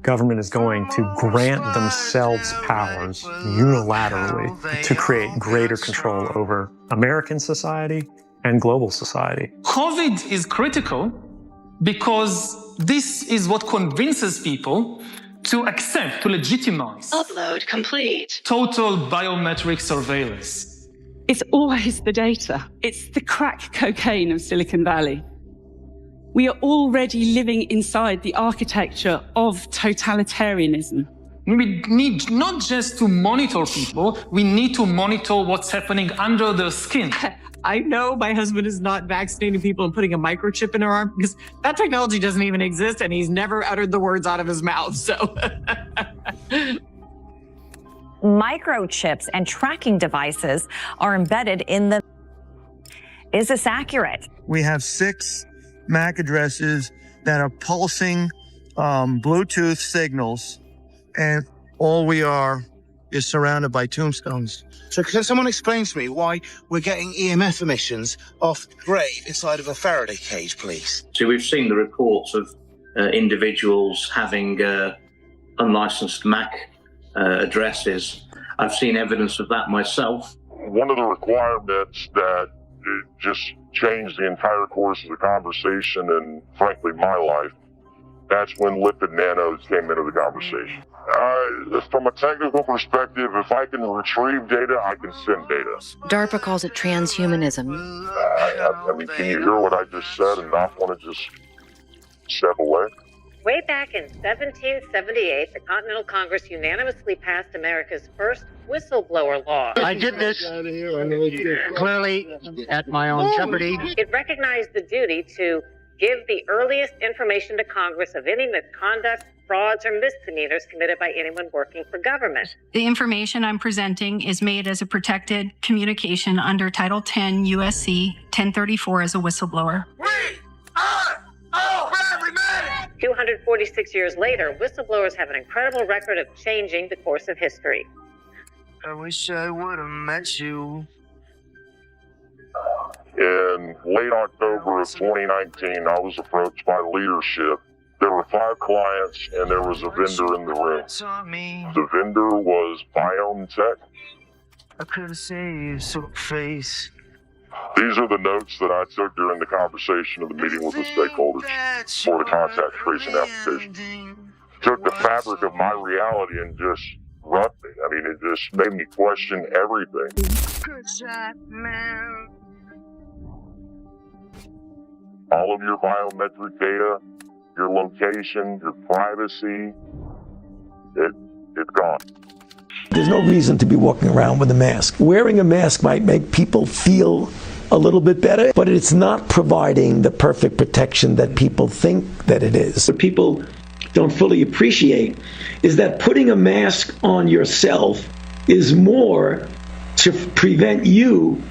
Government is going to grant themselves powers unilaterally to create greater control over American society and global society. COVID is critical because this is what convinces people to accept, to legitimize. Upload complete. Total biometric surveillance. It's always the data. It's the crack cocaine of Silicon Valley. We are already living inside the architecture of totalitarianism. We need not just to monitor people, we need to monitor what's happening under their skin. I know my husband is not vaccinating people and putting a microchip in their arm because that technology doesn't even exist and he's never uttered the words out of his mouth, so. Microchips and tracking devices are embedded in the... Is this accurate? We have 6 MAC addresses that are pulsing Bluetooth signals, and all we are is surrounded by tombstones. So can someone explain to me why we're getting EMF emissions off the grave inside of a Faraday cage, please? So we've seen the reports of individuals having unlicensed MAC addresses. I've seen evidence of that myself. One of the requirements that it just changed the entire course of the conversation and, frankly, my life, that's when lipid nanos came into the conversation. From a technical perspective, if I can retrieve data, I can send data. DARPA calls it transhumanism. I mean, can you hear what I just said and not want to just step away? Way back in 1778, the Continental Congress unanimously passed America's first whistleblower law. I did this clearly at my own jeopardy. It recognized the duty to give the earliest information to Congress of any misconduct, frauds, or misdemeanors committed by anyone working for government. The information I'm presenting is made as a protected communication under Title 10 USC 1034 as a whistleblower. 246 years later, whistleblowers have an incredible record of changing the course of history. I wish I would have met you. In late October of 2019, I was approached by leadership. There were 5 clients and there was a vendor in the room. The vendor was BioNTech. I could have saved some face. These are the notes that I took during the conversation of the meeting with the stakeholders for the contact tracing application. Took the fabric of my reality and just ruptured me. I mean, it just made me question everything. Good shot, man. All of your biometric data, your location, your privacy, it's gone. There's no reason to be walking around with a mask. Wearing a mask might make people feel a little bit better, but it's not providing the perfect protection that people think that it is. What people don't fully appreciate is that putting a mask on yourself is more to prevent you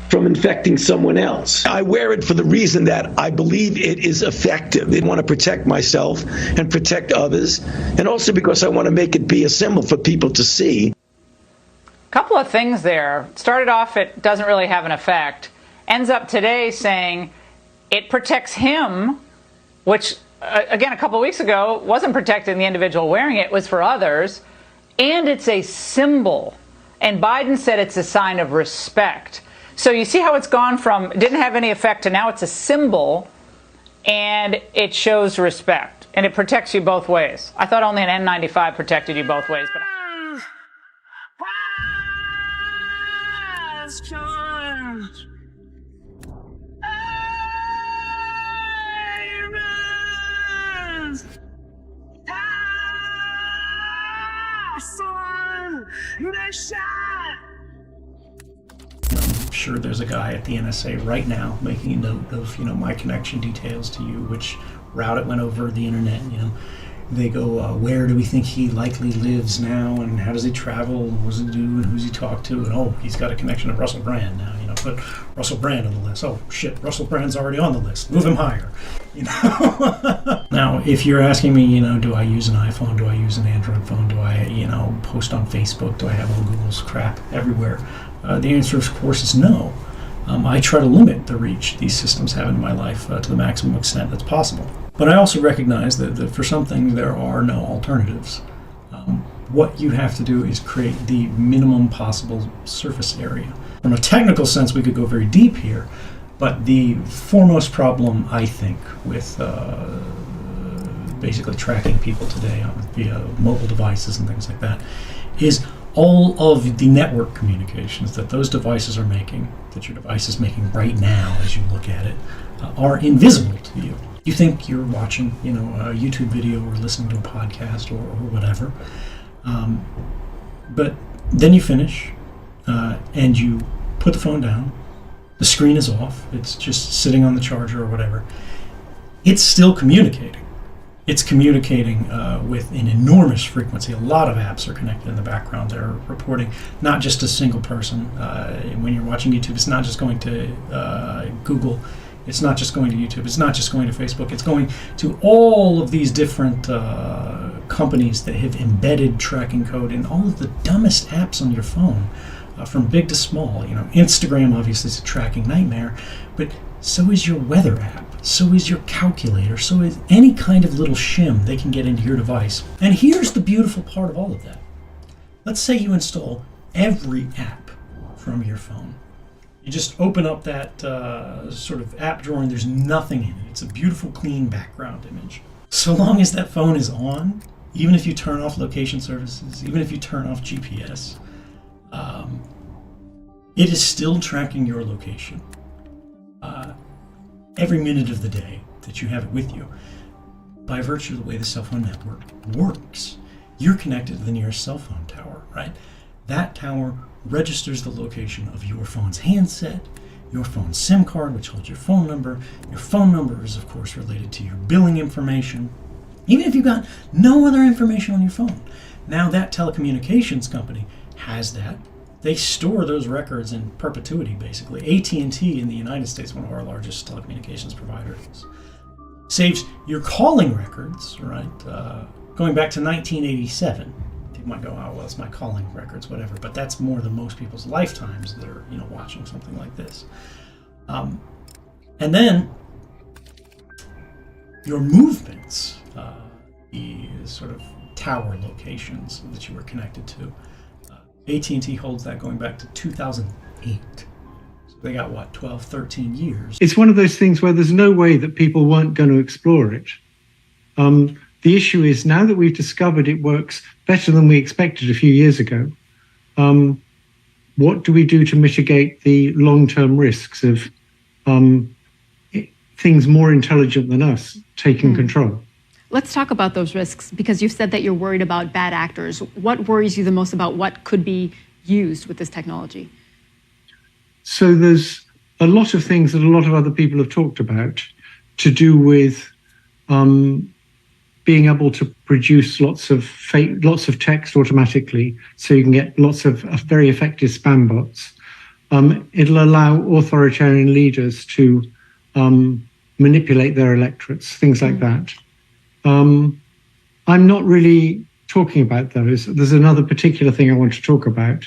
from infecting someone else. I wear it for the reason that I believe it is effective. I want to protect myself and protect others, and also because I want to make it be a symbol for people to see. A couple of things there. Started off, it doesn't really have an effect. Ends up today saying it protects him, which, again, a couple of weeks ago wasn't protecting the individual wearing it, was for others, and it's a symbol. And Biden said it's a sign of respect. So you see how it's gone from didn't have any effect to now it's a symbol, and it shows respect, and it protects you both ways. I thought only an N95 protected you both ways, but I'm sure there's a guy at the NSA right now making a note of, my connection details to you, which route it went over the internet. They go, where do we think he likely lives now, and how does he travel, what does he do, and who's he talk to, and oh, he's got a connection to Russell Brand now. Put Russell Brand on the list. Oh shit, Russell Brand's already on the list. Move him higher. Now, if you're asking me, do I use an iPhone? Do I use an Android phone? Do I, post on Facebook? Do I have all Google's crap everywhere? The answer, of course, is no. I try to limit the reach these systems have in my life to the maximum extent that's possible. But I also recognize that for some things there are no alternatives. What you have to do is create the minimum possible surface area. From a technical sense, we could go very deep here, but the foremost problem, I think, with basically tracking people today via mobile devices and things like that, is all of the network communications that those devices are making, that your device is making right now as you look at it, are invisible to you. You think you're watching, a YouTube video or listening to a podcast or whatever, but then you finish and you put the phone down. The screen is off. It's just sitting on the charger or whatever. It's still communicating. It's communicating with an enormous frequency. A lot of apps are connected in the background. They're reporting not just a single person. When you're watching YouTube, it's not just going to Google. It's not just going to YouTube. It's not just going to Facebook. It's going to all of these different companies that have embedded tracking code in all of the dumbest apps on your phone, from big to small. Instagram obviously is a tracking nightmare, but so is your weather app. So is your calculator. So is any kind of little shim they can get into your device. And here's the beautiful part of all of that. Let's say you install every app from your phone. You just open up that sort of app drawer and there's nothing in it. It's a beautiful, clean background image. So long as that phone is on, even if you turn off location services, even if you turn off GPS, it is still tracking your location every minute of the day that you have it with you. By virtue of the way the cell phone network works, you're connected to the nearest cell phone tower, right? That tower registers the location of your phone's handset, your phone's SIM card, which holds your phone number. Your phone number is, of course, related to your billing information, even if you've got no other information on your phone. Now that telecommunications company has that. They store those records in perpetuity, basically. AT&T in the United States, one of our largest telecommunications providers, saves your calling records, right? Going back to 1987. People might go, oh, well, it's my calling records, whatever. But that's more than most people's lifetimes that are, watching something like this. And then your movements, the sort of tower locations that you were connected to. AT&T holds that going back to 2008. So they got, 12, 13 years. It's one of those things where there's no way that people weren't going to explore it. The issue is now that we've discovered it works better than we expected a few years ago, what do we do to mitigate the long-term risks of things more intelligent than us taking control? Let's talk about those risks, because you've said that you're worried about bad actors. What worries you the most about what could be used with this technology? So there's a lot of things that a lot of other people have talked about to do with being able to produce lots of text automatically, so you can get lots of very effective spam bots. It'll allow authoritarian leaders to manipulate their electorates, things like that. I'm not really talking about those. There's another particular thing I want to talk about,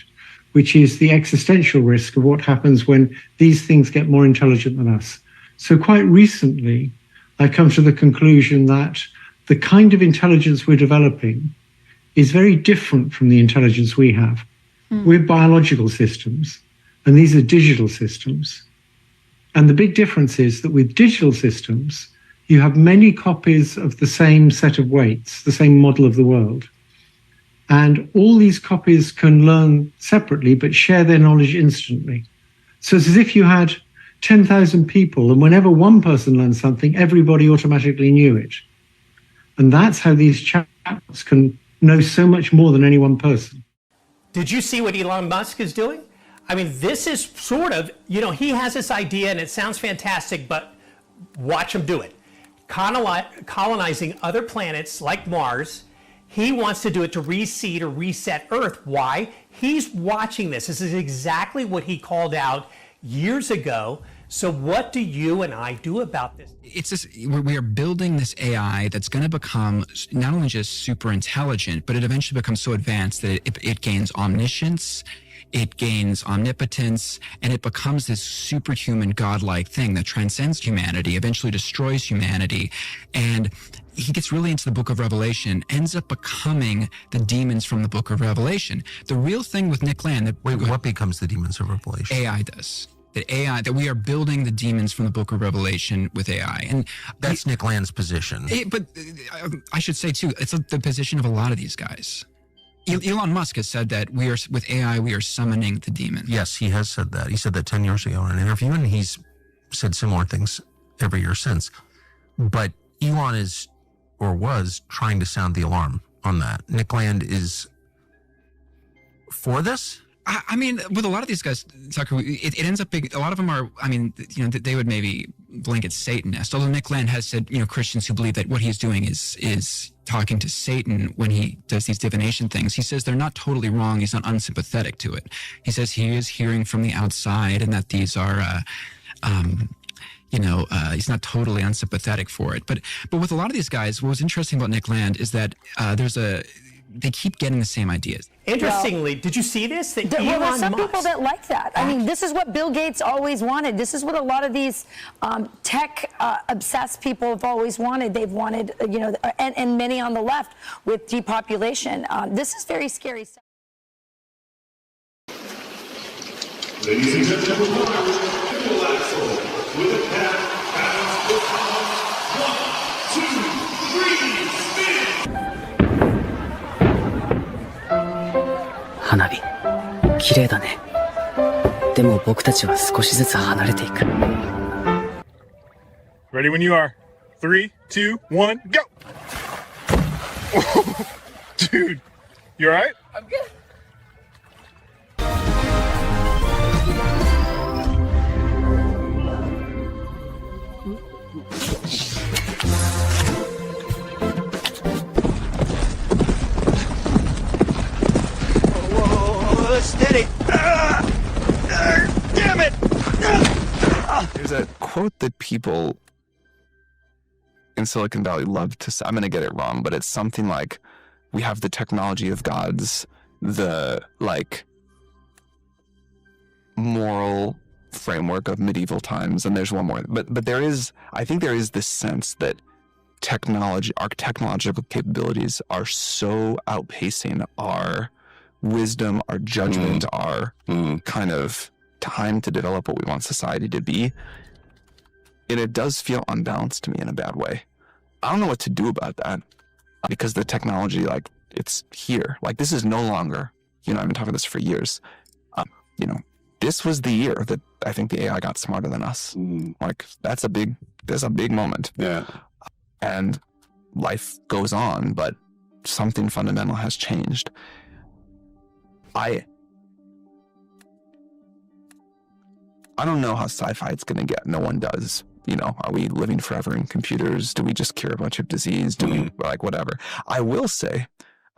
which is the existential risk of what happens when these things get more intelligent than us. So quite recently, I've come to the conclusion that the kind of intelligence we're developing is very different from the intelligence we have. We're biological systems, and these are digital systems. And the big difference is that with digital systems, you have many copies of the same set of weights, the same model of the world. And all these copies can learn separately, but share their knowledge instantly. So it's as if you had 10,000 people, and whenever one person learned something, everybody automatically knew it. And that's how these chatbots can know so much more than any one person. Did you see what Elon Musk is doing? I mean, this is sort of, he has this idea and it sounds fantastic, but watch him do it. Colonizing other planets like Mars. He wants to do it to reseed or reset Earth. Why? He's watching this. This is exactly what he called out years ago. So what do you and I do about this? It's this, we are building this AI that's going to become not only just super intelligent, but it eventually becomes so advanced that it gains omniscience, it gains omnipotence, and it becomes this superhuman godlike thing that transcends humanity, eventually destroys humanity. And he gets really into the book of Revelation, ends up becoming the demons from the book of Revelation. The real thing with Nick Land... what becomes the demons of Revelation? AI does. That we are building the demons from the book of Revelation with AI. And that's Nick Land's position. But I should say, too, it's the position of a lot of these guys. Elon Musk has said that with AI, we are summoning the demons. Yes, he has said that. He said that 10 years ago in an interview, and he's said similar things every year since. But Elon was trying to sound the alarm on that. Nick Land is for this? I mean, with a lot of these guys, Tucker, it ends up being, a lot of them are, I mean, they would maybe blanket Satanist. Although Nick Land has said, Christians who believe that what he's doing is talking to Satan when he does these divination things. He says they're not totally wrong. He's not unsympathetic to it. He says he is hearing from the outside and that these are, he's not totally unsympathetic for it. But with a lot of these guys, what was interesting about Nick Land is that they keep getting the same ideas. Interestingly, did you see this? That there are some people that like that. I mean, this is what Bill Gates always wanted. This is what a lot of these tech-obsessed people have always wanted. They've wanted, and many on the left with depopulation. This is very scary stuff. Ladies and gentlemen, with a path as 1, 2, 3, spin! 花火、綺麗だね。でも僕たちは少しずつ離れていく。Ready when you are. 3, 2, 1, go! Dude, you alright? I'm good. Steady. Damn it. There's a quote that people in Silicon Valley love to say. I'm going to get it wrong, but it's something like, we have the technology of gods, the moral framework of medieval times, and there's one more. But I think there is this sense that our technological capabilities are so outpacing our wisdom, our judgment, our kind of time to develop what we want society to be. And it does feel unbalanced to me in a bad way. I don't know what to do about that because the technology, it's here. This is no longer, I've been talking about this for years. This was the year that I think the AI got smarter than us. That's a big moment. Yeah. And life goes on, but something fundamental has changed. I don't know how sci-fi it's going to get. No one does. Are we living forever in computers? Do we just cure a bunch of disease? Do we, whatever? I will say,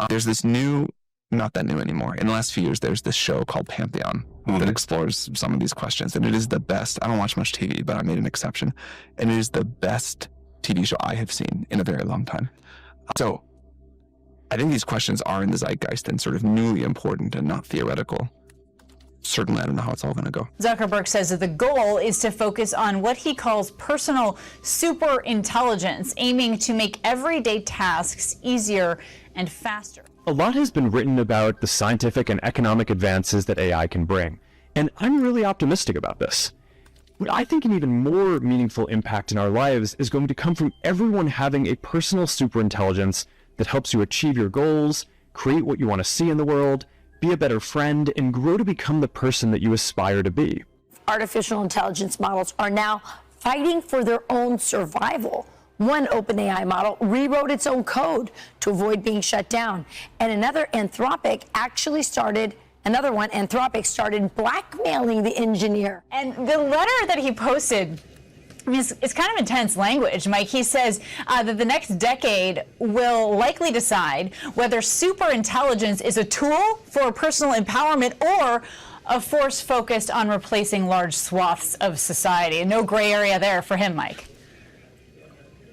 there's this not that new anymore. In the last few years, there's this show called Pantheon that explores some of these questions. And it is the best. I don't watch much TV, but I made an exception. And it is the best TV show I have seen in a very long time. So I think these questions are in the zeitgeist and sort of newly important and not theoretical. Certainly, I don't know how it's all going to go. Zuckerberg says that the goal is to focus on what he calls personal super intelligence, aiming to make everyday tasks easier and faster. A lot has been written about the scientific and economic advances that AI can bring, and I'm really optimistic about this. What I think an even more meaningful impact in our lives is going to come from everyone having a personal superintelligence that helps you achieve your goals, create what you want to see in the world, be a better friend, and grow to become the person that you aspire to be. Artificial intelligence models are now fighting for their own survival. One OpenAI model rewrote its own code to avoid being shut down. And Anthropic started blackmailing the engineer. And the letter that he posted, it's kind of intense language, Mike. He says that the next decade will likely decide whether superintelligence is a tool for personal empowerment or a force focused on replacing large swaths of society. No gray area there for him, Mike.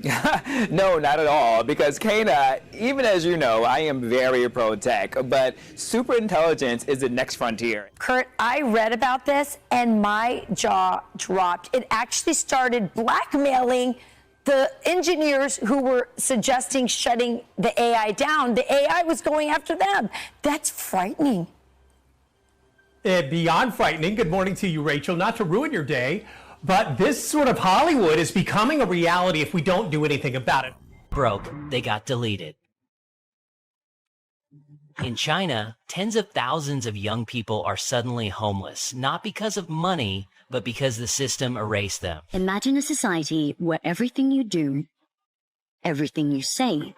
No, not at all. Because Kana, even as you know, I am very pro-tech, but superintelligence is the next frontier. Kurt, I read about this and my jaw dropped. It actually started blackmailing the engineers who were suggesting shutting the AI down. The AI was going after them. That's frightening. Beyond frightening. Good morning to you, Rachel. Not to ruin your day, but this sort of Hollywood is becoming a reality if we don't do anything about it. Broke, they got deleted. In China, tens of thousands of young people are suddenly homeless, not because of money, but because the system erased them. Imagine a society where everything you do, everything you say,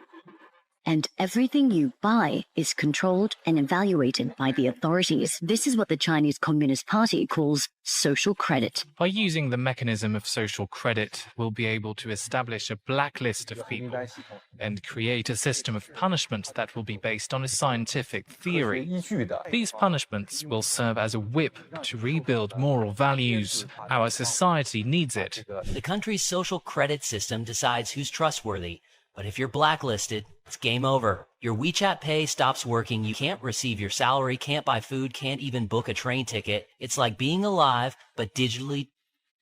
and everything you buy is controlled and evaluated by the authorities. This is what the Chinese Communist Party calls social credit. By using the mechanism of social credit, we'll be able to establish a blacklist of people and create a system of punishment that will be based on a scientific theory. These punishments will serve as a whip to rebuild moral values. Our society needs it. The country's social credit system decides who's trustworthy. But if you're blacklisted, it's game over. Your WeChat Pay stops working, you can't receive your salary, can't buy food, can't even book a train ticket. It's like being alive, but digitally.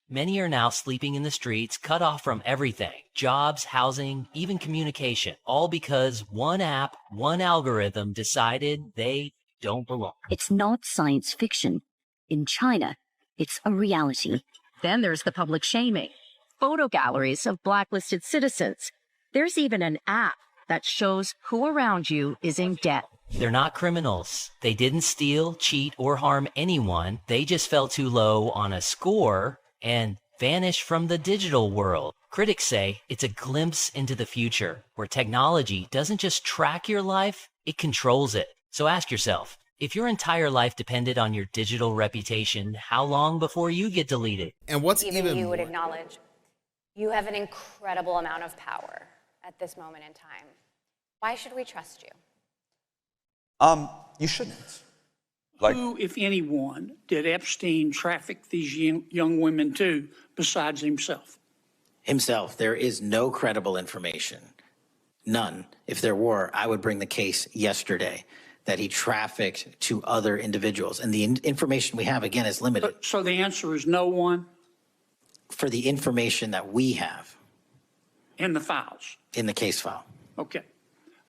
Many are now sleeping in the streets, cut off from everything. Jobs, housing, even communication. All because one app, one algorithm decided they don't belong. It's not science fiction. In China, it's a reality. Then there's the public shaming. Photo galleries of blacklisted citizens. There's even an app that shows who around you is in debt. They're not criminals. They didn't steal, cheat, or harm anyone. They just fell too low on a score and vanished from the digital world. Critics say it's a glimpse into the future, where technology doesn't just track your life, it controls it. So ask yourself, if your entire life depended on your digital reputation, how long before you get deleted? And what's even you would acknowledge you have an incredible amount of power at this moment in time. Why should we trust you? You shouldn't. Who, if anyone, did Epstein traffic these young women to besides himself? Himself. There is no credible information. None. If there were, I would bring the case yesterday that he trafficked to other individuals. And the information we have, again, is limited. So the answer is no one? For the information that we have. In the files? In the case file. Okay.